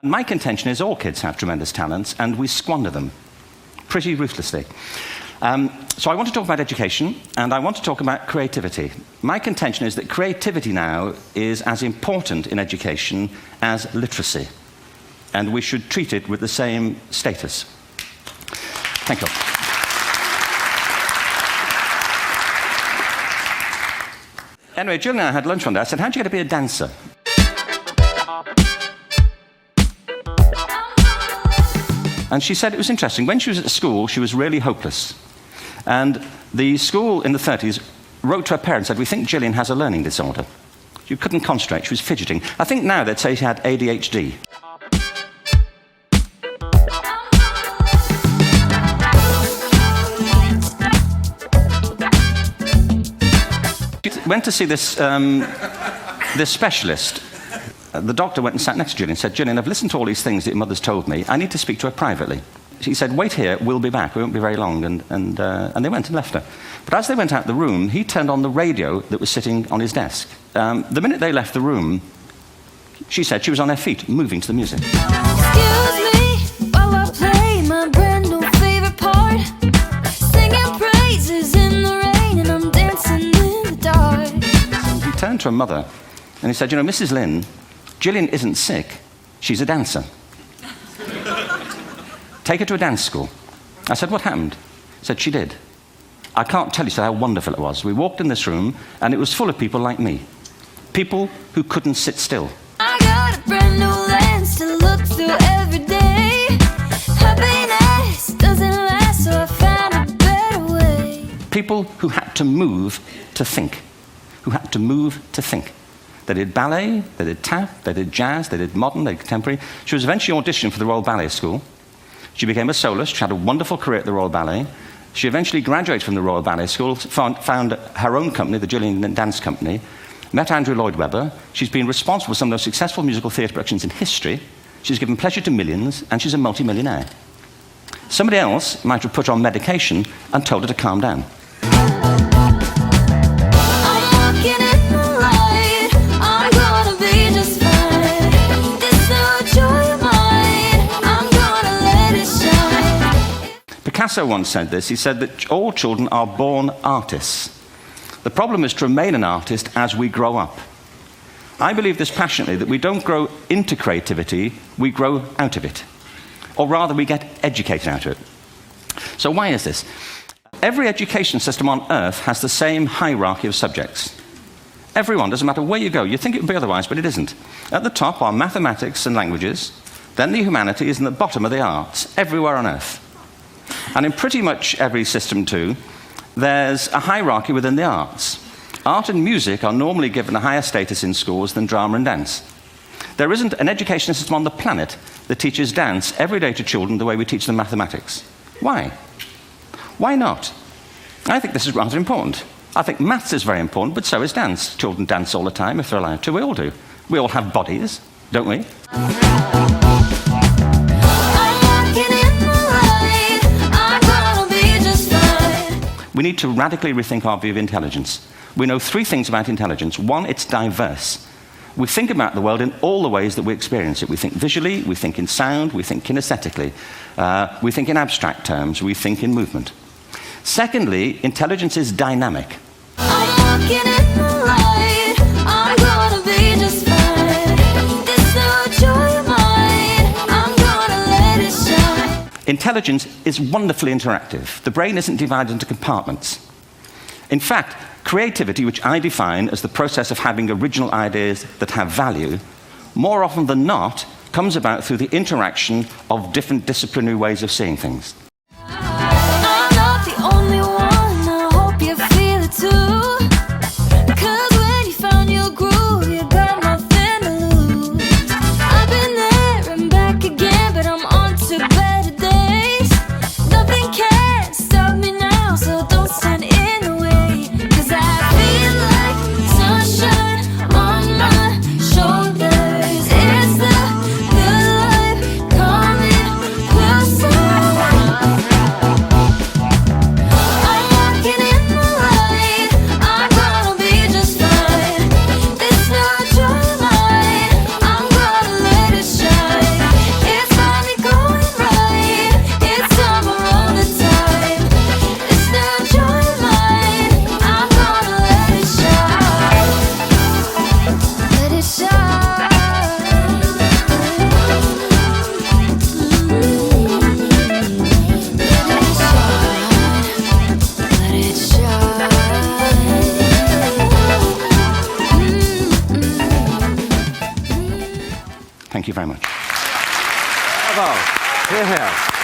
My contention is all kids have tremendous talents, and we squander them pretty ruthlessly. So I want to talk about education, and I want to talk about creativity. My contention is that creativity now is as important in education as literacy, and we should treat it with the same status. Thank you. Anyway, Jill and I had lunch one day. I said, how'd you get to be a dancer? And she said it was interesting. When she was at school, she was really hopeless. And the school in the 30s wrote to her parents and said, we think Gillian has a learning disorder. She couldn't concentrate, she was fidgeting. I think now they'd say she had ADHD. She went to see this specialist. The doctor went and sat next to Gillian and said, Gillian, I've listened to all these things that your mother's told me. I need to speak to her privately. She said, wait here, we'll be back. We won't be very long. And they went and left her. But as they went out the room, he turned on the radio that was sitting on his desk. The minute they left the room, she said she was on her feet, moving to the music. Excuse me while I play my brand new favorite part. Singing praises in the rain and I'm dancing in the dark. And he turned to her mother and he said, you know, Mrs. Lynn, Gillian isn't sick, she's a dancer. Take her to a dance school. I said, what happened? He said, she did. I can't tell you how wonderful it was. We walked in this room and it was full of people like me. People who couldn't sit still. I got a brand new lens to look through every day. Happiness doesn't last, so I found a better way. People who had to move to think. Who had to move to think. They did ballet, they did tap, they did jazz, they did modern, they did contemporary. She was eventually auditioned for the Royal Ballet School. She became a soloist. She had a wonderful career at the Royal Ballet. She eventually graduated from the Royal Ballet School, found her own company, the Gillian Dance Company, met Andrew Lloyd Webber. She's been responsible for some of the most successful musical theatre productions in history. She's given pleasure to millions, and she's a multi-millionaire. Somebody else might have put her on medication and told her to calm down. Picasso once said this. He said that all children are born artists. The problem is to remain an artist as we grow up. I believe this passionately, that we don't grow into creativity, we grow out of it. Or rather, we get educated out of it. So why is this? Every education system on earth has the same hierarchy of subjects. Everyone, doesn't matter where you go. You think it would be otherwise, but it isn't. At the top are mathematics and languages, then the humanities, and at the bottom are the arts, everywhere on earth. And in pretty much every system too, there's a hierarchy within the arts. Art and music are normally given a higher status in schools than drama and dance. There isn't an education system on the planet that teaches dance every day to children the way we teach them mathematics. Why? Why not? I think this is rather important. I think maths is very important, but so is dance. Children dance all the time if they're allowed to. We all do. We all have bodies, don't we? We need to radically rethink our view of intelligence. We know three things about intelligence. One, it's diverse. We think about the world in all the ways that we experience it. We think visually, we think in sound, we think kinesthetically, we think in abstract terms, we think in movement. Secondly, intelligence is dynamic. I'm walking in the light, I'm gonna be just fine. This no joy of mine, I'm gonna let it shine. Intelligence is wonderfully interactive. The brain isn't divided into compartments. In fact, creativity, which I define as the process of having original ideas that have value, more often than not, comes about through the interaction of different disciplinary ways of seeing things. I'm not the only one, I hope you feel it too. 'Cause when you found your groove, you got nothing to lose. I've been there and back again, but I'm on to better days. Nothing can stop me now, so don't stand in the way. 'Cause I feel like sunshine on my shoulders. It's the good life coming closer. Thank you very much. Bravo. Here, here.